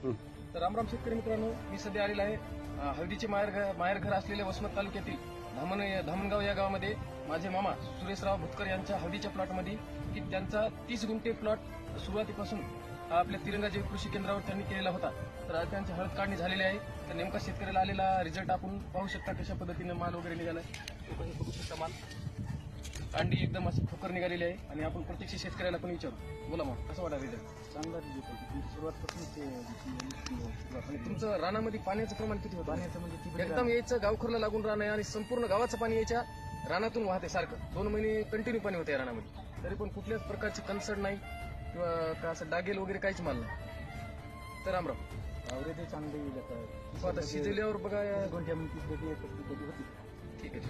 तर रामराम शेतकरी मित्रांनो, मी सध्या आलेला आहे हळदीचे माहेरघर असलेल्या वसमत तालुक्यातील धामणगाव या गावामध्ये माझे मामा सुरेशराव भुतकर यांच्या हळदीच्या प्लॉटमध्ये की त्यांचा 30 गुंठे प्लॉट सुरुवातीपासून आपल्या तिरंगा जैविक कृषी केंद्रावर त्यांनी केलेला होता. तर आज त्यांची हळद काढणी झालेली आहे. तर नेमका शेतकऱ्याला आलेला रिझल्ट आपण पाहू शकता, कशा पद्धतीने माल वगैरे निघालाय. बघू शकता माल कांडी एकदम अशी ठोकर निघालेली आहे. आणि आपण प्रत्यक्ष शेतकऱ्याला पण विचारू. बोला मग कसं वाटतं रिझल्ट? चांगला रिझल्ट सुरुवातपासून आणि तुमचं रानामध्ये पाण्याचं प्रमाण किती होतं? पाण्याचं म्हणजे एकदम यायचं गावखरला लागून रान आहे आणि संपूर्ण गावाचं पाणी याच्या रानातून वाहते सारखं. 2 महिने कंटिन्यू पाणी होतं या रानामध्ये. तरी पण कुठल्याच प्रकारची कन्सर्ट नाही किंवा का असं डागेल वगैरे काहीच माल नाही. तर रामराम आवरेज चांगले आता शिजल्यावर बघा. 20 गुंठ्यामध्ये 30 होती. ठीक आहे.